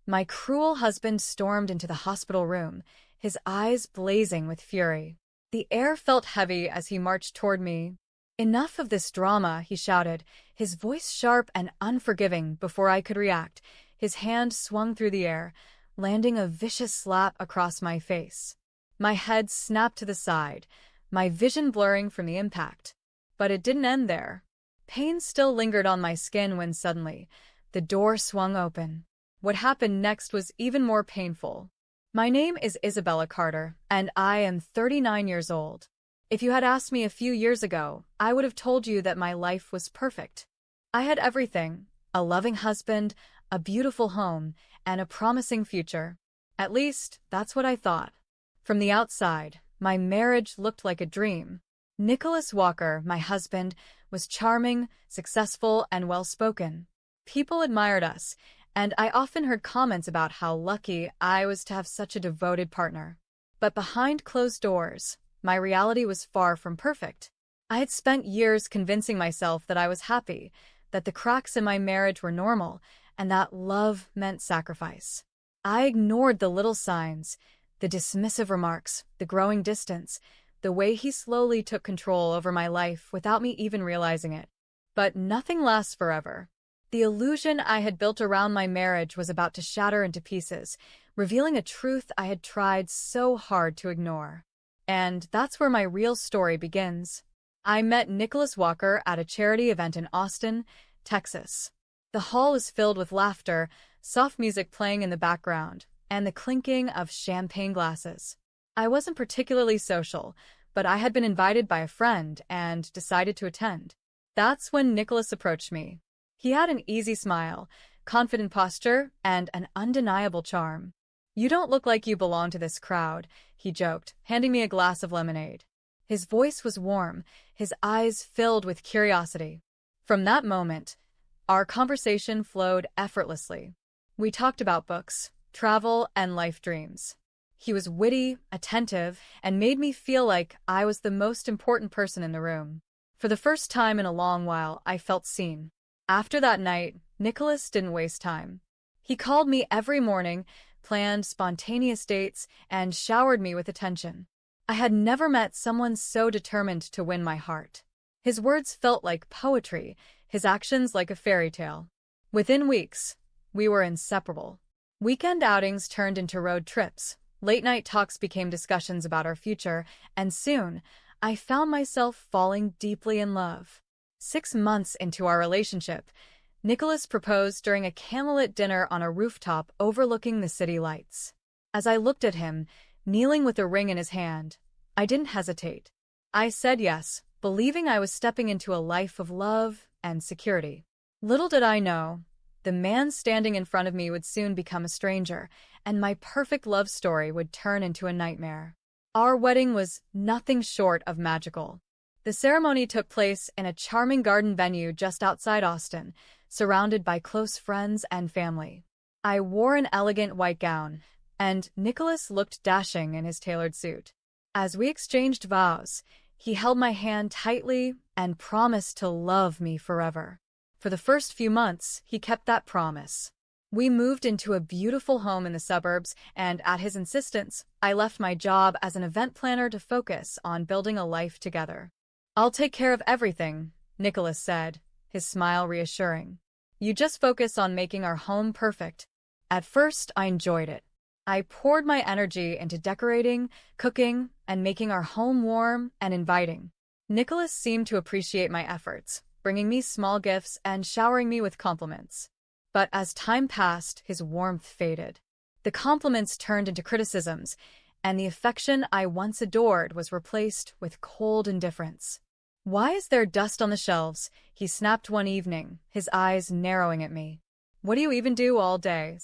My cruel husband stormed into the hospital room, his eyes blazing with fury. The air felt heavy as he marched toward me. "Enough of this drama," he shouted, his voice sharp and unforgiving. Before I could react, his hand swung through the air, landing a vicious slap across my face. My head snapped to the side, my vision blurring from the impact. But it didn't end there. Pain still lingered on my skin when suddenly, the door swung open. What happened next was even more painful. My name is Isabella Carter, and I am 39 years old. If you had asked me a few years ago, I would have told you that my life was perfect. I had everything: a loving husband, a beautiful home, and a promising future. At least, that's what I thought. From the outside, my marriage looked like a dream. Nicholas Walker, my husband, was charming, successful, and well-spoken. People admired us, and I often heard comments about how lucky I was to have such a devoted partner. But behind closed doors, my reality was far from perfect. I had spent years convincing myself that I was happy, that the cracks in my marriage were normal, and that love meant sacrifice. I ignored the little signs, the dismissive remarks, the growing distance, the way he slowly took control over my life without me even realizing it. But nothing lasts forever. The illusion I had built around my marriage was about to shatter into pieces, revealing a truth I had tried so hard to ignore. And that's where my real story begins. I met Nicholas Walker at a charity event in Austin, Texas. The hall was filled with laughter, soft music playing in the background, and the clinking of champagne glasses. I wasn't particularly social, but I had been invited by a friend and decided to attend. That's when Nicholas approached me. He had an easy smile, confident posture, and an undeniable charm. "You don't look like you belong to this crowd," he joked, handing me a glass of lemonade. His voice was warm, his eyes filled with curiosity. From that moment, our conversation flowed effortlessly. We talked about books, travel, and life dreams. He was witty, attentive, and made me feel like I was the most important person in the room. For the first time in a long while, I felt seen. After that night, Nicholas didn't waste time. He called me every morning, planned spontaneous dates, and showered me with attention. I had never met someone so determined to win my heart. His words felt like poetry, his actions like a fairy tale. Within weeks, we were inseparable. Weekend outings turned into road trips. Late-night talks became discussions about our future, and soon, I found myself falling deeply in love. 6 months into our relationship, Nicholas proposed during a candlelit dinner on a rooftop overlooking the city lights. As I looked at him, kneeling with a ring in his hand, I didn't hesitate. I said yes, believing I was stepping into a life of love and security. Little did I know, the man standing in front of me would soon become a stranger, and my perfect love story would turn into a nightmare. Our wedding was nothing short of magical. The ceremony took place in a charming garden venue just outside Austin, surrounded by close friends and family. I wore an elegant white gown, and Nicholas looked dashing in his tailored suit. As we exchanged vows, he held my hand tightly and promised to love me forever. For the first few months, he kept that promise. We moved into a beautiful home in the suburbs, and at his insistence, I left my job as an event planner to focus on building a life together. "I'll take care of everything," Nicholas said, his smile reassuring. "You just focus on making our home perfect." At first, I enjoyed it. I poured my energy into decorating, cooking, and making our home warm and inviting. Nicholas seemed to appreciate my efforts, bringing me small gifts and showering me with compliments. But as time passed, his warmth faded. The compliments turned into criticisms, and the affection I once adored was replaced with cold indifference. "Why is there dust on the shelves?" he snapped one evening, his eyes narrowing at me. "What do you even do all day?"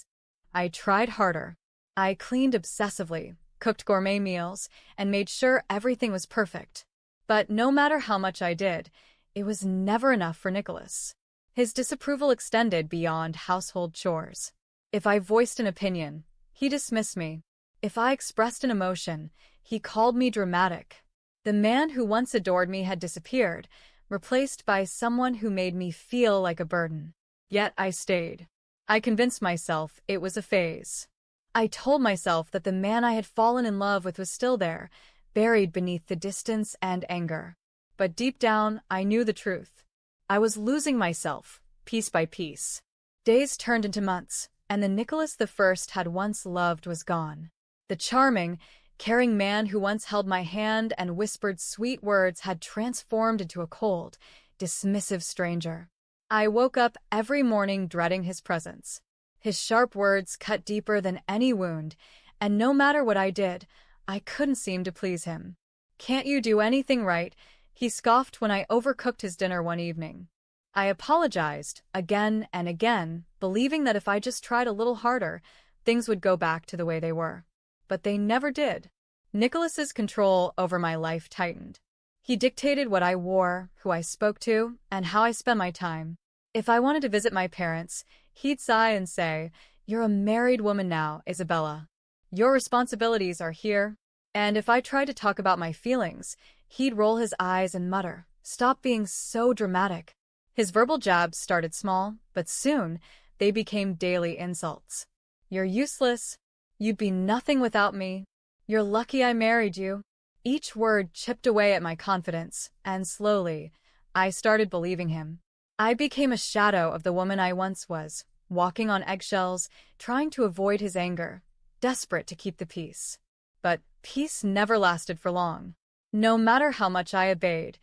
I tried harder. I cleaned obsessively, cooked gourmet meals, and made sure everything was perfect. But no matter how much I did, it was never enough for Nicholas. His disapproval extended beyond household chores. If I voiced an opinion, he dismissed me. If I expressed an emotion, he called me dramatic. The man who once adored me had disappeared, replaced by someone who made me feel like a burden. Yet I stayed. I convinced myself it was a phase. I told myself that the man I had fallen in love with was still there, buried beneath the distance and anger. But deep down, I knew the truth. I was losing myself, piece by piece. Days turned into months, and the Nicholas I had once loved was gone. The charming, caring man who once held my hand and whispered sweet words had transformed into a cold, dismissive stranger. I woke up every morning dreading his presence. His sharp words cut deeper than any wound, and no matter what I did, I couldn't seem to please him. "Can't you do anything right?" he scoffed when I overcooked his dinner one evening. I apologized, again and again, believing that if I just tried a little harder, things would go back to the way they were. But they never did. Nicholas's control over my life tightened. He dictated what I wore, who I spoke to, and how I spent my time. If I wanted to visit my parents, he'd sigh and say, "You're a married woman now, Isabella. Your responsibilities are here." And if I tried to talk about my feelings, he'd roll his eyes and mutter, "Stop being so dramatic." His verbal jabs started small, but soon they became daily insults. "You're useless. You'd be nothing without me. You're lucky I married you." Each word chipped away at my confidence, and slowly, I started believing him. I became a shadow of the woman I once was, walking on eggshells, trying to avoid his anger, desperate to keep the peace. But peace never lasted for long. No matter how much I obeyed,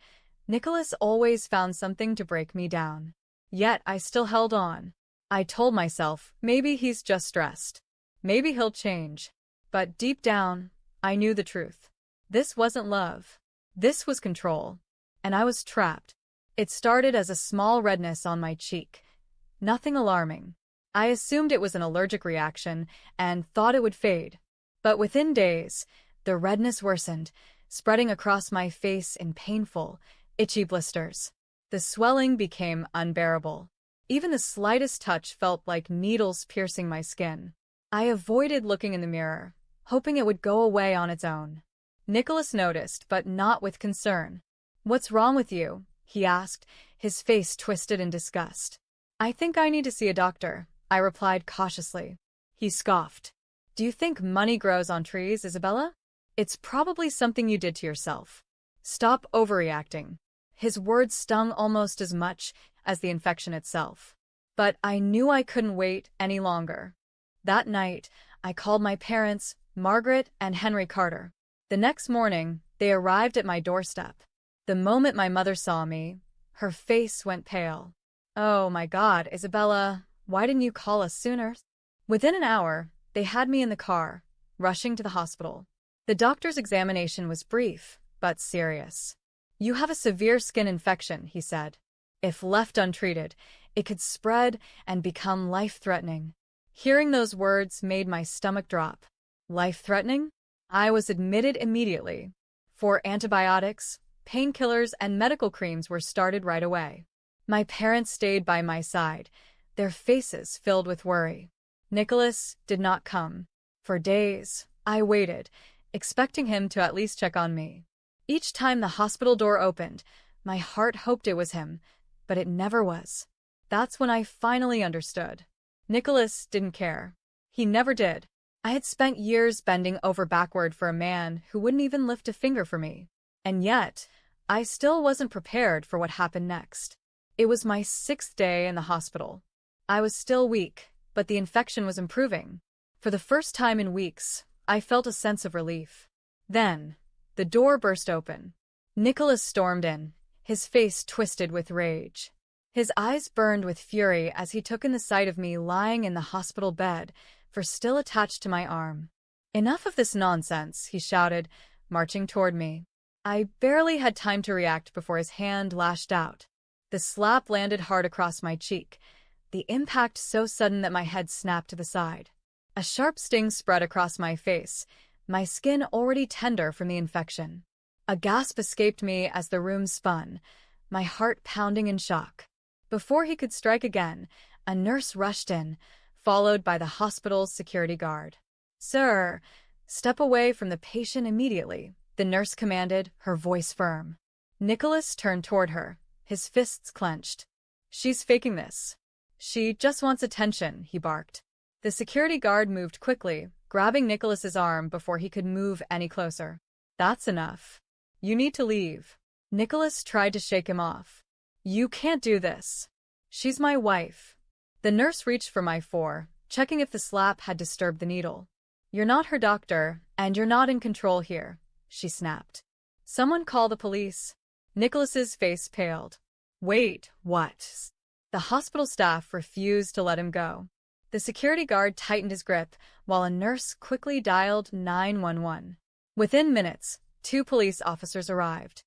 Nicholas always found something to break me down. Yet I still held on. I told myself, maybe he's just stressed. Maybe he'll change. But deep down, I knew the truth. This wasn't love. This was control. And I was trapped. It started as a small redness on my cheek. Nothing alarming. I assumed it was an allergic reaction and thought it would fade. But within days, the redness worsened, spreading across my face in painful, itchy blisters. The swelling became unbearable. Even the slightest touch felt like needles piercing my skin. I avoided looking in the mirror, hoping it would go away on its own. Nicholas noticed, but not with concern. "What's wrong with you?" he asked, his face twisted in disgust. "I think I need to see a doctor," I replied cautiously. He scoffed. "Do you think money grows on trees, Isabella? It's probably something you did to yourself. Stop overreacting." His words stung almost as much as the infection itself. But I knew I couldn't wait any longer. That night, I called my parents, Margaret and Henry Carter. The next morning, they arrived at my doorstep. The moment my mother saw me, her face went pale. "Oh my God, Isabella, why didn't you call us sooner?" Within an hour, they had me in the car, rushing to the hospital. The doctor's examination was brief, but serious. "You have a severe skin infection," he said. "If left untreated, it could spread and become life-threatening." Hearing those words made my stomach drop. Life-threatening? I was admitted immediately. For antibiotics, painkillers, and medical creams were started right away. My parents stayed by my side, their faces filled with worry. Nicholas did not come. For days, I waited, expecting him to at least check on me. Each time the hospital door opened, my heart hoped it was him, but it never was. That's when I finally understood. Nicholas didn't care. He never did. I had spent years bending over backward for a man who wouldn't even lift a finger for me. And yet, I still wasn't prepared for what happened next. It was my 6th day in the hospital. I was still weak, but the infection was improving. For the first time in weeks, I felt a sense of relief. Then, the door burst open. Nicholas stormed in, his face twisted with rage. His eyes burned with fury as he took in the sight of me lying in the hospital bed, for still attached to my arm. "Enough of this nonsense," he shouted, marching toward me. I barely had time to react before his hand lashed out. The slap landed hard across my cheek, the impact so sudden that my head snapped to the side. A sharp sting spread across my face, my skin already tender from the infection. A gasp escaped me as the room spun, my heart pounding in shock. Before he could strike again, a nurse rushed in, followed by the hospital's security guard. "Sir, step away from the patient immediately," the nurse commanded, her voice firm. Nicholas turned toward her, his fists clenched. "She's faking this. She just wants attention, he barked. The security guard moved quickly, grabbing Nicholas's arm before he could move any closer. That's enough. You need to leave. Nicholas tried to shake him off. You can't do this. She's my wife. The nurse reached for my forearm, checking if the slap had disturbed the needle. You're not her doctor, and you're not in control here, she snapped. Someone call the police. Nicholas's face paled. Wait, what? The hospital staff refused to let him go. The security guard tightened his grip, while a nurse quickly dialed 911. Within minutes, 2 police officers arrived.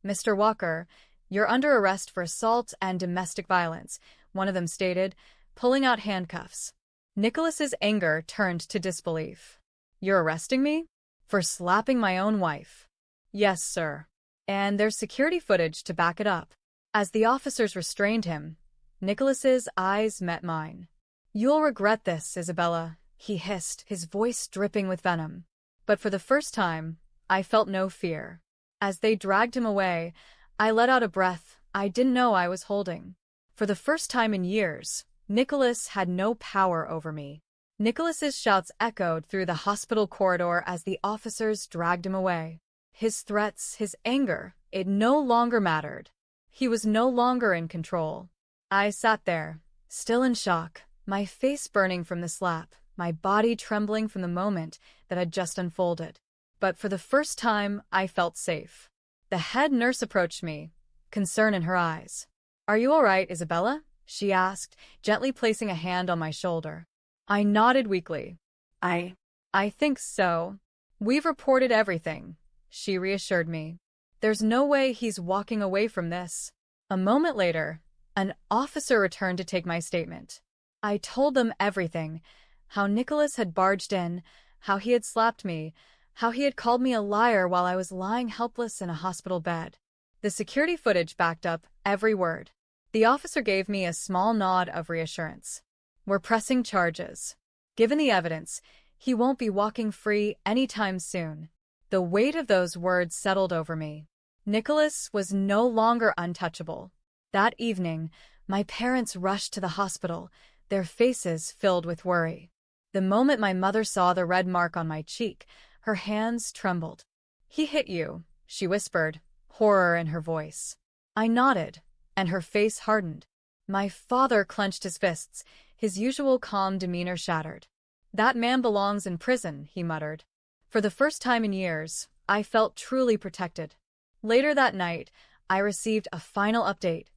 Mr. Walker, you're under arrest for assault and domestic violence, one of them stated, pulling out handcuffs. Nicholas's anger turned to disbelief. You're arresting me? For slapping my own wife? Yes, sir. And there's security footage to back it up. As the officers restrained him, Nicholas's eyes met mine. You'll regret this, Isabella, he hissed, his voice dripping with venom. But for the first time, I felt no fear. As they dragged him away, I let out a breath I didn't know I was holding. For the first time in years, Nicholas had no power over me. Nicholas's shouts echoed through the hospital corridor as the officers dragged him away. His threats, his anger, it no longer mattered. He was no longer in control. I sat there, still in shock, my face burning from the slap, my body trembling from the moment that had just unfolded. But for the first time, I felt safe. The head nurse approached me, concern in her eyes. Are you all right, Isabella? She asked, gently placing a hand on my shoulder. I nodded weakly. I think so. We've reported everything, she reassured me. There's no way he's walking away from this. A moment later, an officer returned to take my statement. I told them everything, how Nicholas had barged in, how he had slapped me, how he had called me a liar while I was lying helpless in a hospital bed. The security footage backed up every word. The officer gave me a small nod of reassurance. We're pressing charges. Given the evidence, he won't be walking free anytime soon. The weight of those words settled over me. Nicholas was no longer untouchable. That evening, my parents rushed to the hospital, their faces filled with worry. The moment my mother saw the red mark on my cheek, her hands trembled. He hit you, she whispered, horror in her voice. I nodded, and her face hardened. My father clenched his fists, his usual calm demeanor shattered. That man belongs in prison, he muttered. For the first time in years, I felt truly protected. Later that night, I received a final update.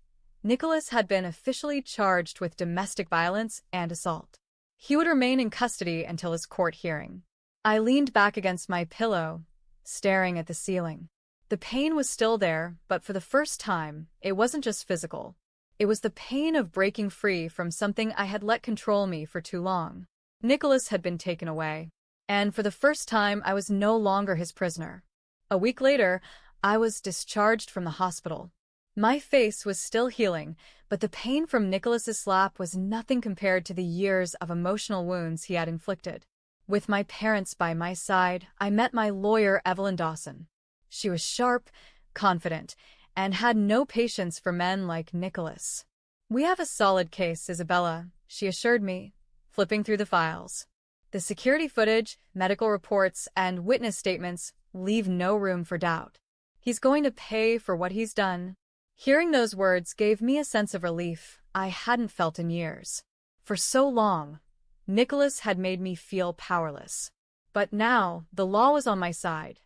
Nicholas had been officially charged with domestic violence and assault. He would remain in custody until his court hearing. I leaned back against my pillow, staring at the ceiling. The pain was still there, but for the first time, it wasn't just physical. It was the pain of breaking free from something I had let control me for too long. Nicholas had been taken away, and for the first time I was no longer his prisoner. A week later, I was discharged from the hospital. My face was still healing, but the pain from Nicholas's slap was nothing compared to the years of emotional wounds he had inflicted. With my parents by my side, I met my lawyer, Evelyn Dawson. She was sharp, confident, and had no patience for men like Nicholas. We have a solid case, Isabella, she assured me, flipping through the files. The security footage, medical reports, and witness statements leave no room for doubt. He's going to pay for what he's done. Hearing those words gave me a sense of relief I hadn't felt in years. For so long, Nicholas had made me feel powerless. But now, the law was on my side.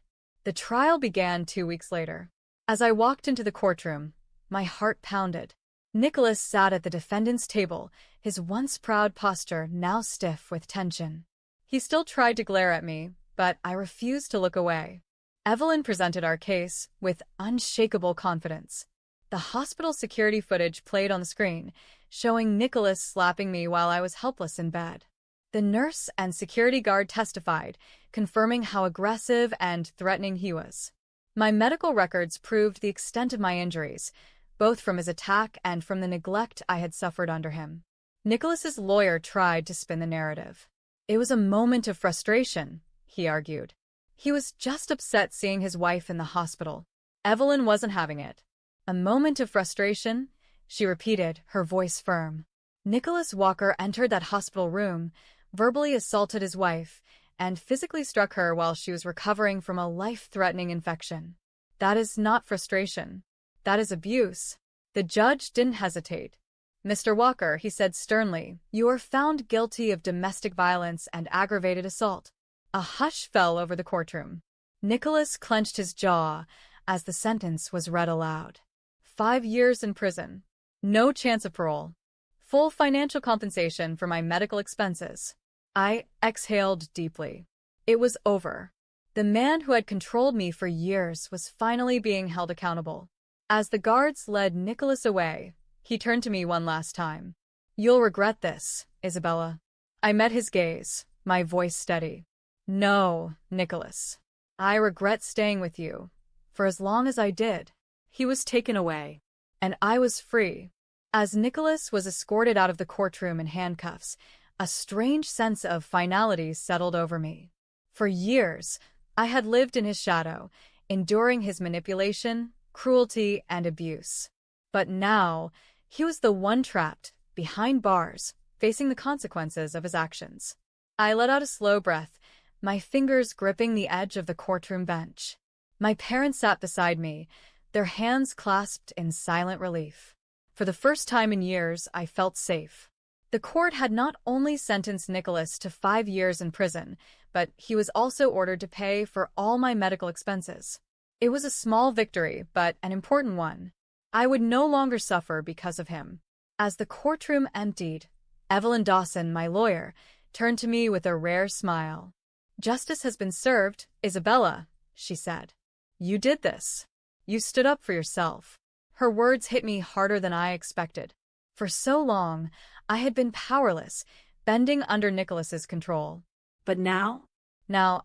The trial began 2 weeks later. As I walked into the courtroom, my heart pounded. Nicholas sat at the defendant's table, his once proud posture now stiff with tension. He still tried to glare at me, but I refused to look away. Evelyn presented our case with unshakable confidence. The hospital security footage played on the screen, showing Nicholas slapping me while I was helpless in bed. The nurse and security guard testified, confirming how aggressive and threatening he was. My medical records proved the extent of my injuries, both from his attack and from the neglect I had suffered under him. Nicholas's lawyer tried to spin the narrative. It was a moment of frustration, he argued. He was just upset seeing his wife in the hospital. Evelyn wasn't having it. A moment of frustration, she repeated, her voice firm. Nicholas Walker entered that hospital room, verbally assaulted his wife, and physically struck her while she was recovering from a life-threatening infection. That is not frustration. That is abuse. The judge didn't hesitate. "Mr. Walker," he said sternly, "you are found guilty of domestic violence and aggravated assault." A hush fell over the courtroom. Nicholas clenched his jaw as the sentence was read aloud. 5 years in prison. No chance of parole. Full financial compensation for my medical expenses. I exhaled deeply. It was over. The man who had controlled me for years was finally being held accountable. As the guards led Nicholas away, he turned to me one last time. "You'll regret this, Isabella." I met his gaze, my voice steady. "No, Nicholas. I regret staying with you for as long as I did." He was taken away, and I was free. As Nicholas was escorted out of the courtroom in handcuffs, a strange sense of finality settled over me. For years, I had lived in his shadow, enduring his manipulation, cruelty, and abuse. But now, he was the one trapped, behind bars, facing the consequences of his actions. I let out a slow breath, my fingers gripping the edge of the courtroom bench. My parents sat beside me, their hands clasped in silent relief. For the first time in years, I felt safe. The court had not only sentenced Nicholas to 5 years in prison, but he was also ordered to pay for all my medical expenses. It was a small victory, but an important one. I would no longer suffer because of him. As the courtroom emptied, Evelyn Dawson, my lawyer, turned to me with a rare smile. "Justice has been served, Isabella," she said. "You did this. You stood up for yourself." Her words hit me harder than I expected. For so long, I had been powerless, bending under Nicholas's control. But now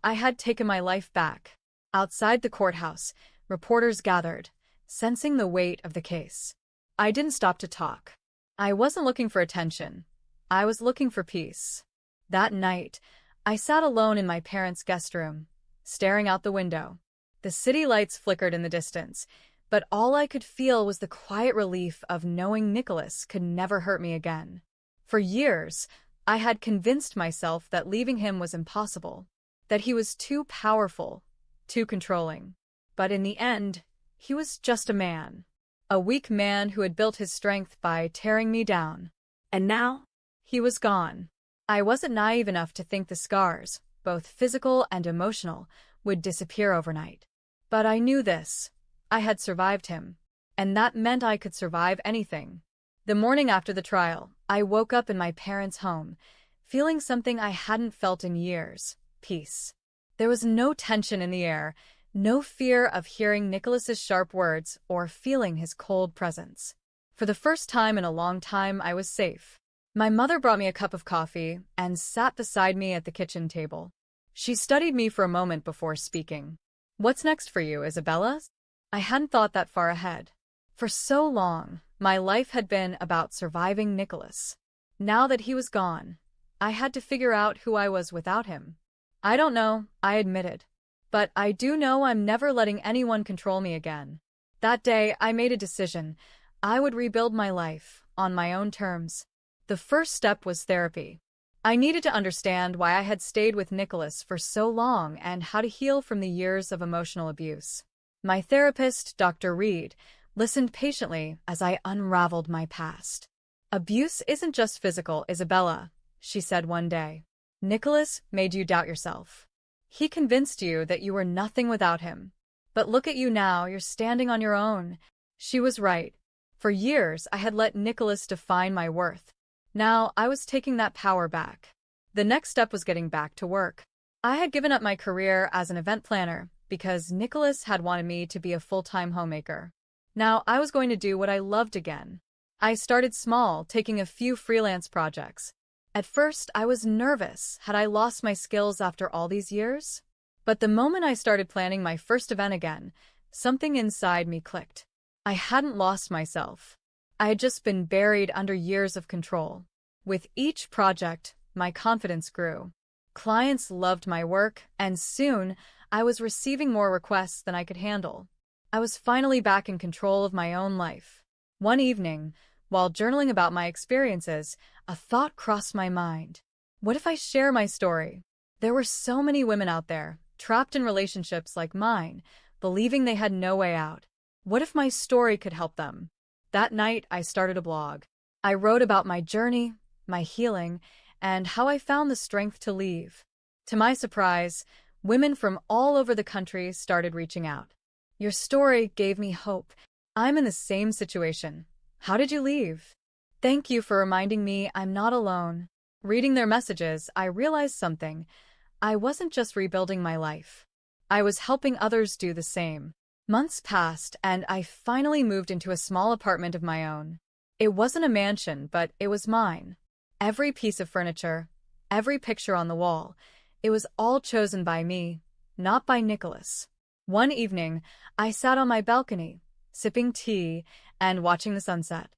I had taken my life back. Outside the courthouse, reporters gathered, sensing the weight of the case. I didn't stop to talk. I wasn't looking for attention. I was looking for peace. That night, I sat alone in my parents' guest room, staring out the window. The city lights flickered in the distance, but all I could feel was the quiet relief of knowing Nicholas could never hurt me again. For years, I had convinced myself that leaving him was impossible, that he was too powerful, too controlling. But in the end, he was just a man. A weak man who had built his strength by tearing me down. And now, he was gone. I wasn't naive enough to think the scars, both physical and emotional, would disappear overnight. But I knew this. I had survived him, and that meant I could survive anything. The morning after the trial, I woke up in my parents' home, feeling something I hadn't felt in years: peace. There was no tension in the air, no fear of hearing Nicholas's sharp words or feeling his cold presence. For the first time in a long time, I was safe. My mother brought me a cup of coffee and sat beside me at the kitchen table. She studied me for a moment before speaking. "What's next for you, Isabella?" I hadn't thought that far ahead. For so long, my life had been about surviving Nicholas. Now that he was gone, I had to figure out who I was without him. "I don't know," I admitted. "But I do know I'm never letting anyone control me again." That day, I made a decision. I would rebuild my life, on my own terms. The first step was therapy. I needed to understand why I had stayed with Nicholas for so long and how to heal from the years of emotional abuse. My therapist, Dr. Reed, listened patiently as I unraveled my past. "Abuse isn't just physical, Isabella," she said one day. "Nicholas made you doubt yourself. He convinced you that you were nothing without him. But look at you now, you're standing on your own." She was right. For years, I had let Nicholas define my worth. Now, I was taking that power back. The next step was getting back to work. I had given up my career as an event planner because Nicholas had wanted me to be a full-time homemaker. Now, I was going to do what I loved again. I started small, taking a few freelance projects. At first, I was nervous. Had I lost my skills after all these years? But the moment I started planning my first event again, something inside me clicked. I hadn't lost myself. I had just been buried under years of control. With each project, my confidence grew. Clients loved my work, and soon, I was receiving more requests than I could handle. I was finally back in control of my own life. One evening, While journaling about my experiences, a thought crossed my mind. What if I share my story? There were so many women out there, trapped in relationships like mine, believing they had no way out. What if my story could help them? That night, I started a blog. I wrote about my journey, my healing, and how I found the strength to leave. To my surprise, women from all over the country started reaching out. Your story gave me hope. I'm in the same situation. How did you leave? Thank you for reminding me I'm not alone. Reading their messages, I realized something. I wasn't just rebuilding my life. I was helping others do the same. Months passed, and I finally moved into a small apartment of my own. It wasn't a mansion, but it was mine. Every piece of furniture, every picture on the wall, it was all chosen by me, not by Nicholas. One evening, I sat on my balcony, sipping tea and watching the sunset.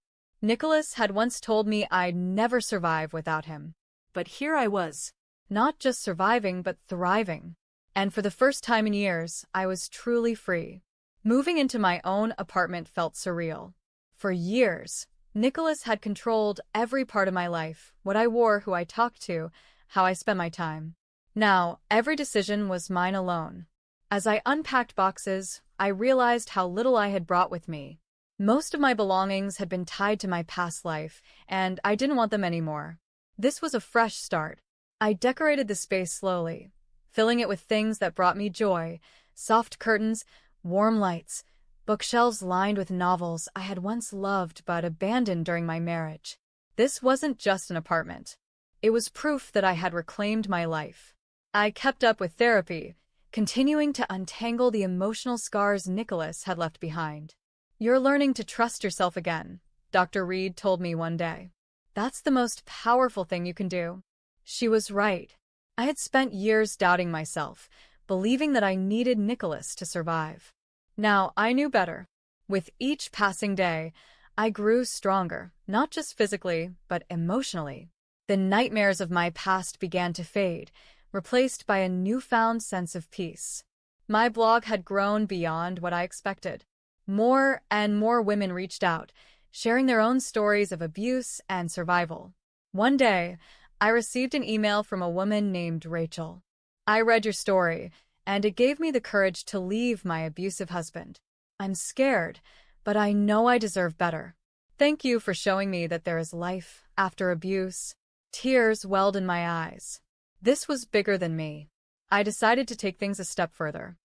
Nicholas had once told me I'd never survive without him. But here I was, not just surviving, but thriving. And for the first time in years, I was truly free. Moving into my own apartment felt surreal. For years, Nicholas had controlled every part of my life, what I wore, who I talked to, how I spent my time. Now, every decision was mine alone. As I unpacked boxes, I realized how little I had brought with me. Most of my belongings had been tied to my past life, and I didn't want them anymore. This was a fresh start. I decorated the space slowly, filling it with things that brought me joy: soft curtains, warm lights, bookshelves lined with novels I had once loved but abandoned during my marriage. This wasn't just an apartment. It was proof that I had reclaimed my life. I kept up with therapy, continuing to untangle the emotional scars Nicholas had left behind. You're learning to trust yourself again, Dr. Reed told me one day. That's the most powerful thing you can do. She was right. I had spent years doubting myself, believing that I needed Nicholas to survive. Now I knew better. With each passing day, I grew stronger, not just physically, but emotionally. The nightmares of my past began to fade, replaced by a newfound sense of peace. My blog had grown beyond what I expected. More and more women reached out, sharing their own stories of abuse and survival. One day, I received an email from a woman named Rachel. I read your story, and it gave me the courage to leave my abusive husband. I'm scared, but I know I deserve better. Thank you for showing me that there is life after abuse. Tears welled in my eyes. This was bigger than me. I decided to take things a step further.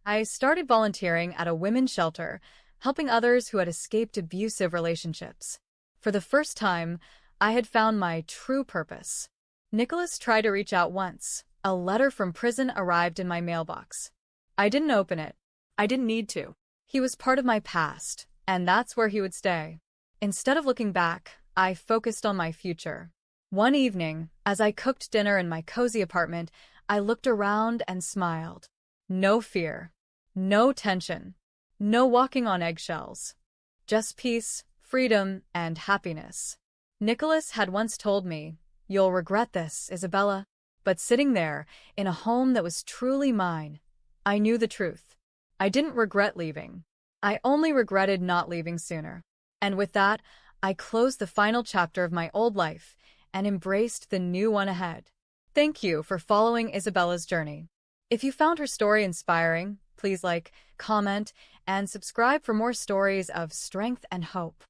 I started volunteering at a women's shelter, helping others who had escaped abusive relationships. For the first time, I had found my true purpose. Nicholas tried to reach out once. A letter from prison arrived in my mailbox. I didn't open it. I didn't need to. He was part of my past, and that's where he would stay. Instead of looking back, I focused on my future. One evening, as I cooked dinner in my cozy apartment, I looked around and smiled. No fear. No tension. No walking on eggshells. Just peace, freedom, and happiness. Nicholas had once told me, "You'll regret this, Isabella." But sitting there, in a home that was truly mine, I knew the truth. I didn't regret leaving. I only regretted not leaving sooner. And with that, I closed the final chapter of my old life and embraced the new one ahead. Thank you for following Isabella's journey. If you found her story inspiring, please like, comment, and subscribe for more stories of strength and hope.